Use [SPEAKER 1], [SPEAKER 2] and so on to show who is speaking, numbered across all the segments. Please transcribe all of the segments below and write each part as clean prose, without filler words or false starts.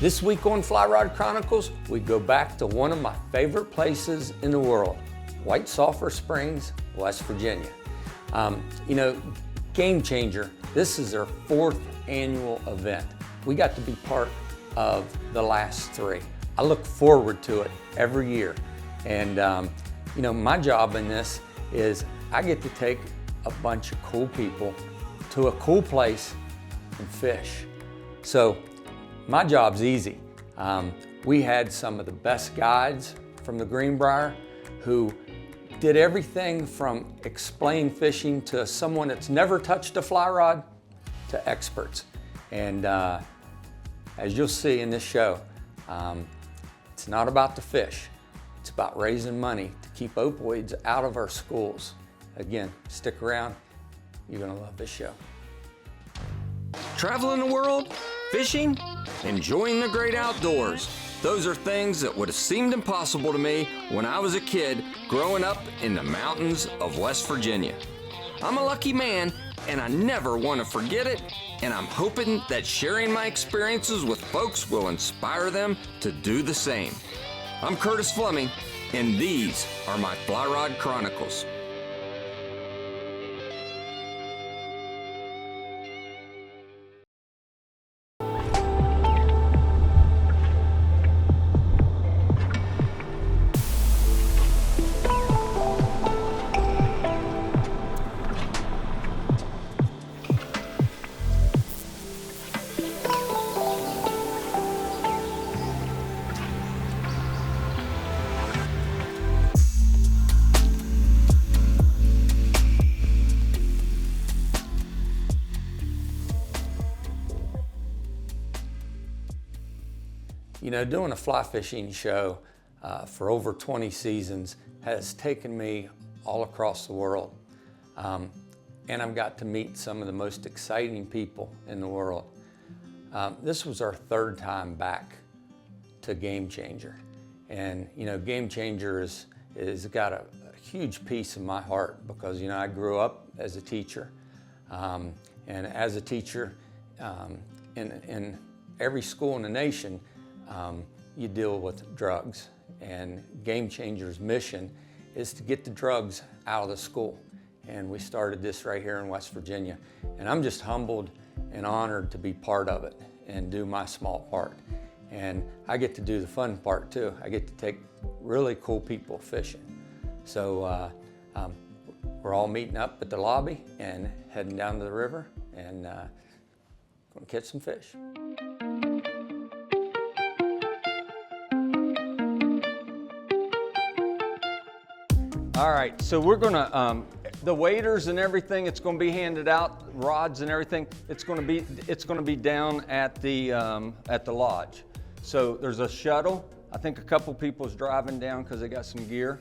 [SPEAKER 1] This week on Fly Rod Chronicles, we go back to one of my favorite places in the world, White Sulphur Springs, West Virginia. GameChanger, this is their 4th annual event. We got to be part of the last 3. I look forward to it every year. And my job in this is I get to take a bunch of cool people to a cool place and fish. So my job's easy. We had some of the best guides from the Greenbrier who did everything from explain fishing to someone that's never touched a fly rod to experts. And as you'll see in this show, it's not about the fish. It's about raising money to keep opioids out of our schools. Again, stick around. You're gonna love this show.
[SPEAKER 2] Traveling the world, fishing, enjoying the great outdoors. Those are things that would have seemed impossible to me when I was a kid growing up in the mountains of West Virginia. I'm a lucky man and I never want to forget it, and I'm hoping that sharing my experiences with folks will inspire them to do the same. I'm Curtis Fleming, and these are my Fly Rod Chronicles.
[SPEAKER 1] Doing a fly fishing show for over 20 seasons has taken me all across the world. And I've got to meet some of the most exciting people in the world. This was our 3rd time back to GameChanger. And GameChanger is got a huge piece in my heart because I grew up as a teacher. And as a teacher, in every school in the nation, you deal with drugs, and GameChanger's mission is to get the drugs out of the school. And we started this right here in West Virginia. And I'm just humbled and honored to be part of it and do my small part. And I get to do the fun part too. I get to take really cool people fishing. So we're all meeting up at the lobby and heading down to the river and gonna catch some fish. All right, so we're gonna, the waders and everything, it's gonna be handed out, rods and everything, it's gonna be down at the lodge. So there's a shuttle. I think a couple people's driving down because they got some gear.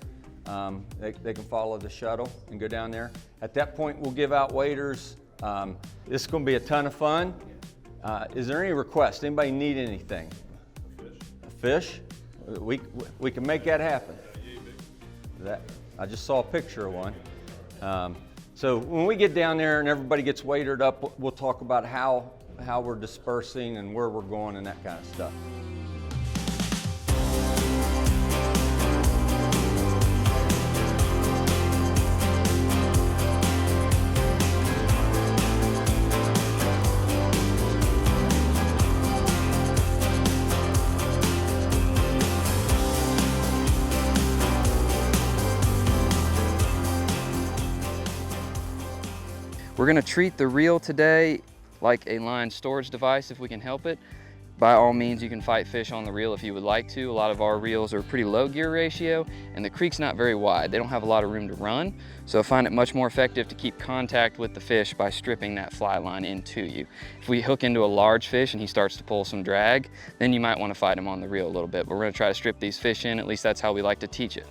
[SPEAKER 1] They can follow the shuttle and go down there. At that point, we'll give out waders. This is gonna be a ton of fun. Is there any requests? Anybody need anything? A fish? We can make that happen. I just saw a picture of one. So when we get down there and everybody gets wadered up, we'll talk about how we're dispersing and where we're going and that kind of stuff.
[SPEAKER 3] We're gonna treat the reel today like a line storage device if we can help it. By all means, you can fight fish on the reel if you would like to. A lot of our reels are pretty low gear ratio and the creek's not very wide. They don't have a lot of room to run. So I find it much more effective to keep contact with the fish by stripping that fly line into you. If we hook into a large fish and he starts to pull some drag, then you might want to fight him on the reel a little bit. But we're gonna try to strip these fish in, at least that's how we like to teach it.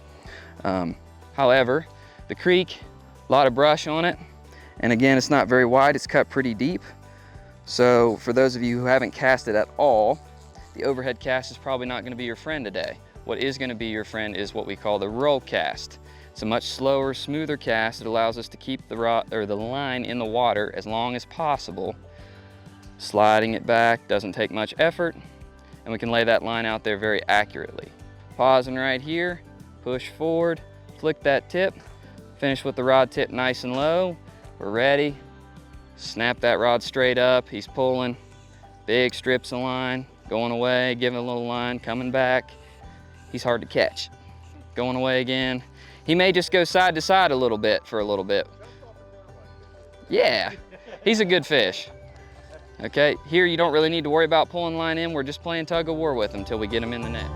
[SPEAKER 3] However, the creek, a lot of brush on it. And again, it's not very wide, it's cut pretty deep. So for those of you who haven't casted at all, the overhead cast is probably not gonna be your friend today. What is gonna be your friend is what we call the roll cast. It's a much slower, smoother cast. It allows us to keep the rod or the line in the water as long as possible. Sliding it back doesn't take much effort. and we can lay that line out there very accurately. Pausing right here, push forward, flick that tip, finish with the rod tip nice and low. We're ready. Snap that rod straight up. He's pulling. Big strips of line, going away, giving a little line, coming back. He's hard to catch. Going away again. He may just go side to side a little bit for a little bit. Yeah, he's a good fish. Okay, here you don't really need to worry about pulling line in. We're just playing tug of war with him until we get him in the net.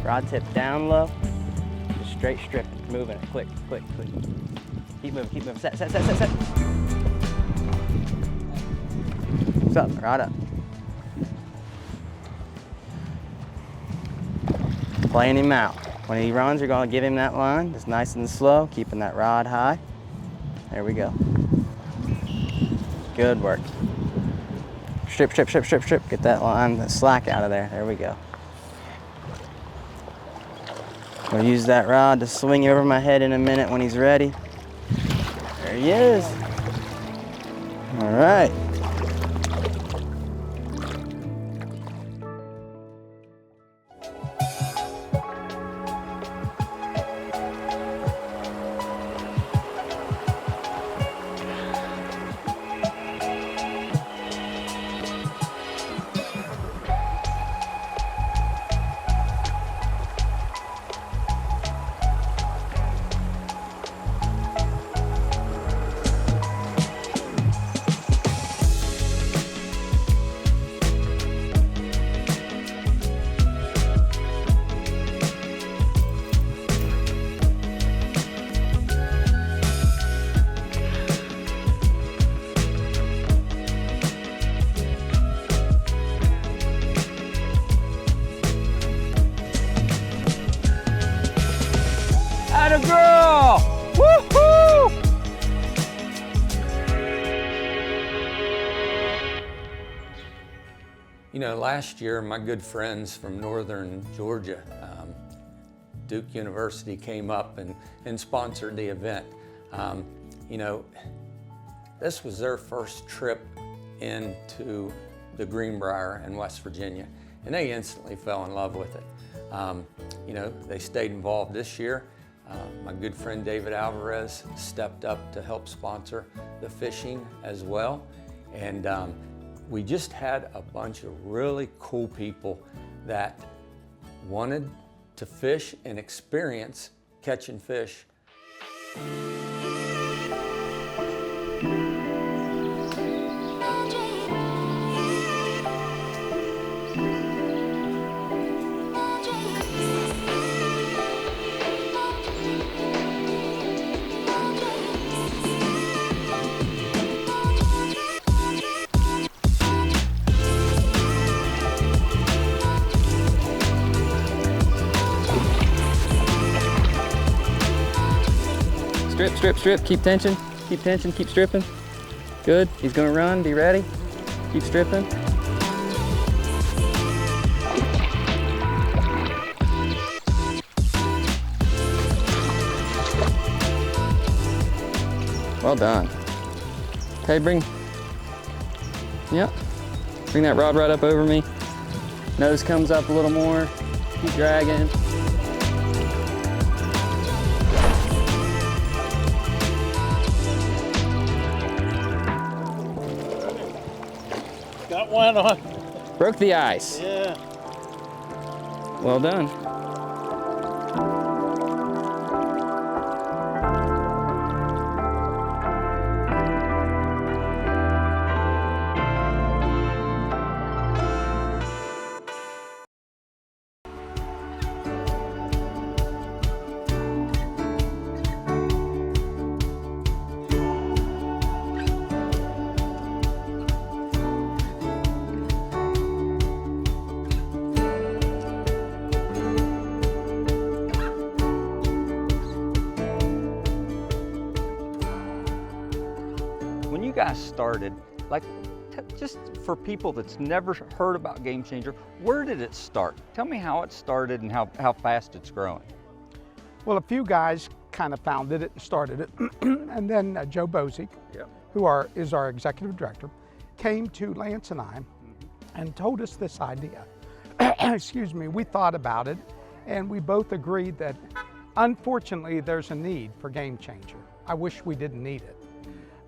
[SPEAKER 4] Rod tip down low, just straight strip, moving it, click, click, click. Keep moving, set. What's up, rod up. Playing him out. When he runs, you're gonna give him that line, just nice and slow, keeping that rod high. There we go. Good work. Strip, get that line, that slack out of there, there we go. We'll use that rod to swing over my head in a minute when he's ready. There he is. All right. Atta girl! Woohoo!
[SPEAKER 1] You know, last year, my good friends from northern Georgia, Duke University, came up and sponsored the event. You know, this was their first trip into the Greenbrier in West Virginia, and they instantly fell in love with it. You know, they stayed involved this year. My good friend David Alvarez stepped up to help sponsor the fishing as well. And we just had a bunch of really cool people that wanted to fish and experience catching fish.
[SPEAKER 3] Strip, keep tension, keep stripping. Good, he's gonna run, be ready. Keep stripping. Well done. Okay, bring that rod right up over me. Nose comes up a little more, keep dragging.
[SPEAKER 5] Got one on.
[SPEAKER 3] Broke the ice.
[SPEAKER 5] Yeah.
[SPEAKER 3] Well done.
[SPEAKER 5] started. Like, just for people that's never heard about GameChanger, where did it start? Tell me how it started and how fast it's growing.
[SPEAKER 6] Well, a few guys kind of founded it and started it, and then Joe Bozick, who is our executive director, came to Lance and I and told us this idea. Excuse me, we thought about it, and we both agreed that unfortunately there's a need for GameChanger. I wish we didn't need it.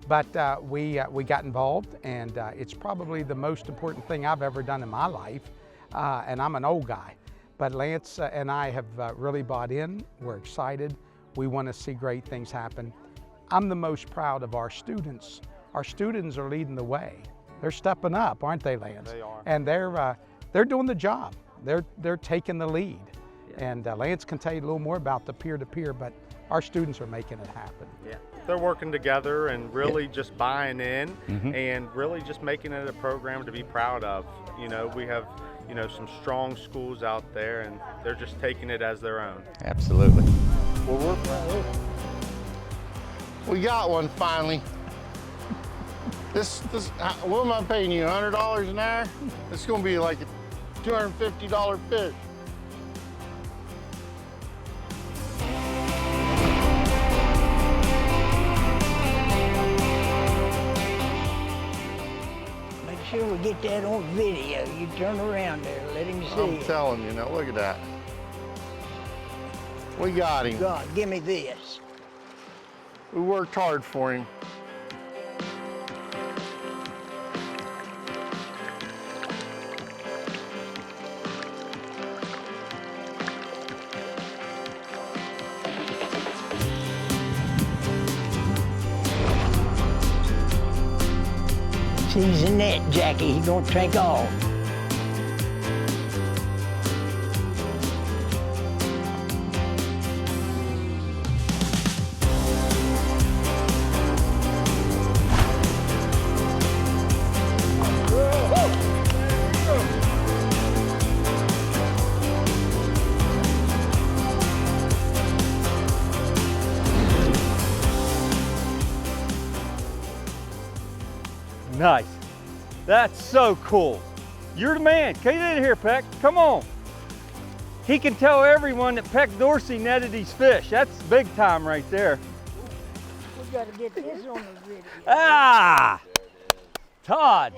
[SPEAKER 6] But we got involved, and it's probably the most important thing I've ever done in my life, and I'm an old guy. But Lance and I have really bought in. We're excited. We want to see great things happen. I'm the most proud of our students. Our students are leading the way. They're stepping up, aren't they, Lance?
[SPEAKER 7] They are.
[SPEAKER 6] And they're doing the job. They're taking the lead. And Lance can tell you a little more about the peer-to-peer, but our students are making it happen.
[SPEAKER 7] Yeah. They're working together and really just buying in and really just making it a program to be proud of. You know, we have, you know, some strong schools out there, and they're just taking it as their own.
[SPEAKER 5] Absolutely.
[SPEAKER 7] Well,
[SPEAKER 8] We got one finally. This, what am I paying you, $100 an hour? It's gonna be like a $250 fish.
[SPEAKER 9] Make sure we get that on video. You turn around there, let him see
[SPEAKER 8] I'm
[SPEAKER 9] it.
[SPEAKER 8] telling you, now look at that. We got him.
[SPEAKER 9] God, give me this.
[SPEAKER 8] We worked hard for him.
[SPEAKER 9] He's in that, Jackie. He gonna take off.
[SPEAKER 5] Nice. That's so cool. You're the man. Get in here, Peck. Come on. He can tell everyone that Peck Dorsey netted his fish. That's big time right there.
[SPEAKER 9] We gotta get this on the video.
[SPEAKER 5] Ah! Todd.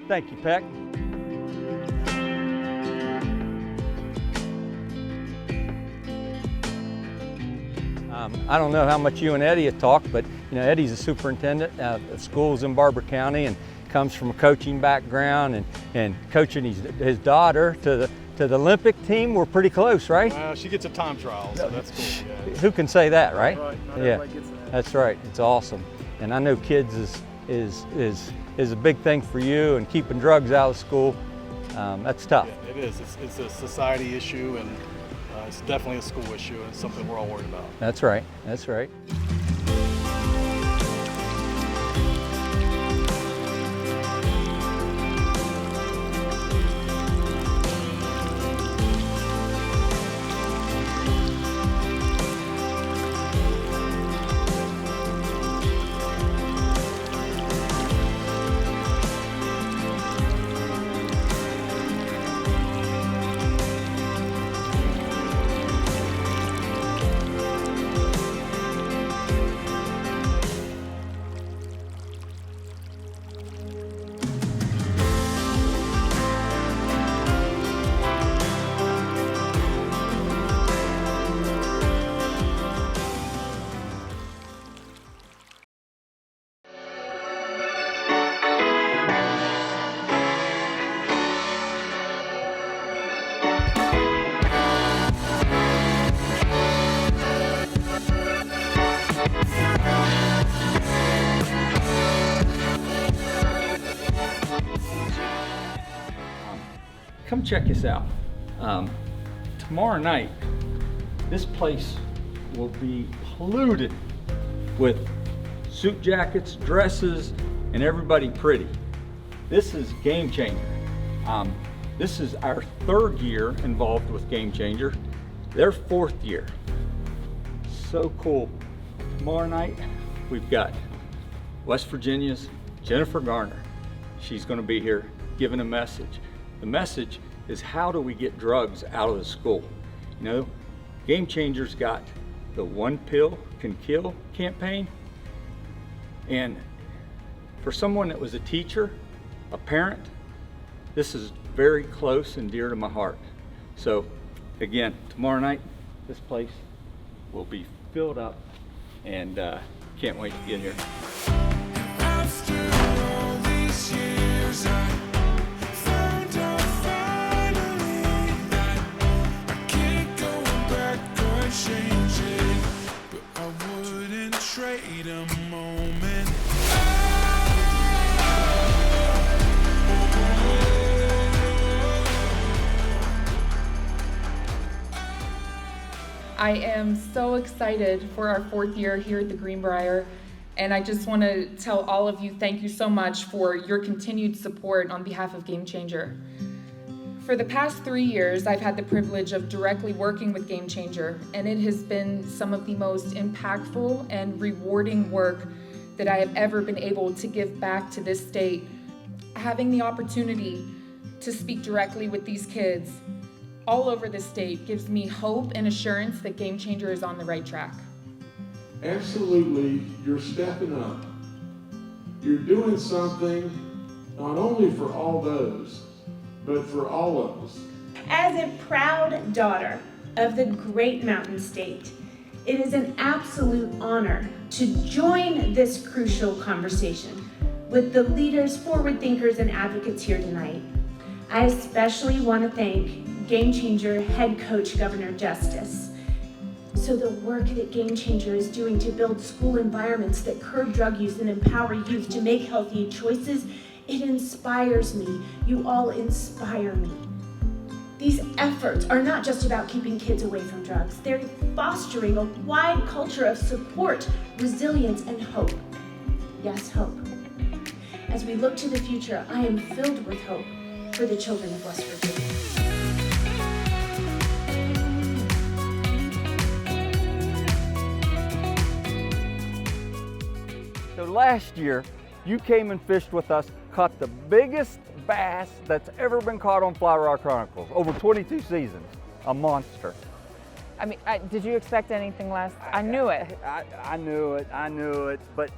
[SPEAKER 5] Thank you, Peck. I don't know how much you and Eddie have talked, but you know, Eddie's a superintendent of schools in Barber County and comes from a coaching background and coaching his daughter to the Olympic team. We're pretty close, right?
[SPEAKER 10] She gets a time trial, so that's cool. Yeah.
[SPEAKER 5] Who can say that, right?
[SPEAKER 10] Right. Not
[SPEAKER 5] Yeah,
[SPEAKER 10] everybody gets that.
[SPEAKER 5] that's right. It's awesome. And I know kids is a big thing for you, and keeping drugs out of school. That's tough.
[SPEAKER 10] Yeah, it is. It's a society issue, and it's definitely a school issue, and it's something we're all worried about.
[SPEAKER 5] That's right. That's right. Come check us out. Tomorrow night, this place will be polluted with suit jackets, dresses, and everybody pretty. This is GameChanger. This is our 3rd year involved with GameChanger. Their 4th year. So cool. Tomorrow night, we've got West Virginia's Jennifer Garner. She's going to be here giving a message. The message is, how do we get drugs out of the school? You know, GameChanger's got the One Pill Can Kill campaign. And for someone that was a teacher, a parent, this is very close and dear to my heart. So again, tomorrow night, this place will be filled up, and can't wait to get here.
[SPEAKER 11] After all these years, I found out finally that I can't go back or change it, but I wouldn't trade a moment.
[SPEAKER 12] I am so excited for our 4th year here at the Greenbrier, and I just want to tell all of you thank you so much for your continued support on behalf of GameChanger. For the past 3 years, I've had the privilege of directly working with GameChanger, and it has been some of the most impactful and rewarding work that I have ever been able to give back to this state. Having the opportunity to speak directly with these kids all over the state gives me hope and assurance that GameChanger is on the right track.
[SPEAKER 13] Absolutely, you're stepping up. You're doing something not only for all those, but for all of us.
[SPEAKER 14] As a proud daughter of the great mountain state, it is an absolute honor to join this crucial conversation with the leaders, forward thinkers, and advocates here tonight. I especially want to thank GameChanger head coach Governor Justice. So the work that GameChanger is doing to build school environments that curb drug use and empower youth to make healthy choices, it inspires me. You all inspire me. These efforts are not just about keeping kids away from drugs. They're fostering a wide culture of support, resilience, and hope. Yes, hope. As we look to the future, I am filled with hope for the children of West Virginia.
[SPEAKER 5] So last year, you came and fished with us, caught the biggest bass that's ever been caught on Fly Rod Chronicles, over 22 seasons, a monster.
[SPEAKER 15] I mean, did you expect anything less? I knew it.
[SPEAKER 5] I knew it, but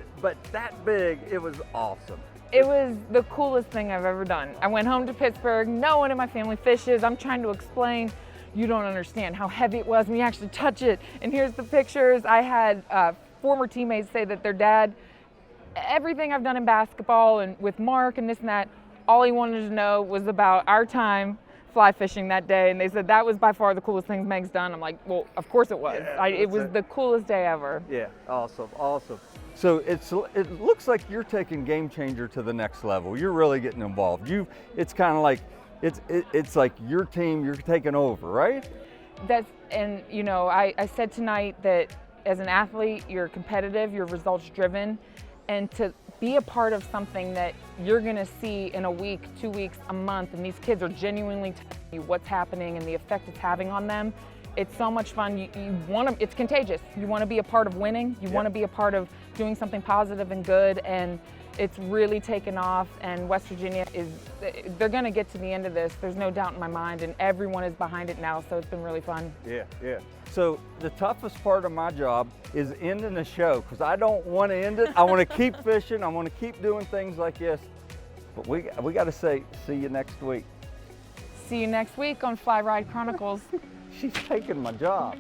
[SPEAKER 5] that big, it was awesome.
[SPEAKER 15] It was the coolest thing I've ever done. I went home to Pittsburgh, no one in my family fishes. I'm trying to explain, you don't understand how heavy it was when you actually touch it. And here's the pictures. I had former teammates say that their dad, everything I've done in basketball and with Mark and this and that, all he wanted to know was about our time fly fishing that day. And they said that was by far the coolest thing Meg's done. I'm like, well, of course it was.
[SPEAKER 5] Yeah,
[SPEAKER 15] it was the coolest day ever.
[SPEAKER 5] Yeah, awesome. So it looks like you're taking GameChanger to the next level. You're really getting involved. It's kind of like, it's like your team, you're taking over, right?
[SPEAKER 15] And you know, I said tonight that as an athlete, you're competitive, you're results driven, and to be a part of something that you're gonna see in a week, 2 weeks, a month, and these kids are genuinely telling you what's happening and the effect it's having on them. It's so much fun. You want to, it's contagious. You want to be a part of winning. You want to be a part of doing something positive and good, and it's really taken off, and West Virginia they're going to get to the end of this. There's no doubt in my mind, and everyone is behind it now, so it's been really fun. Yeah. So the toughest part of my job is ending the show, because I don't want to end it. I want to keep fishing. I want to keep doing things like this. But we got to say, see you next week. See you next week on Fly Ride Chronicles.
[SPEAKER 5] She's taking my job.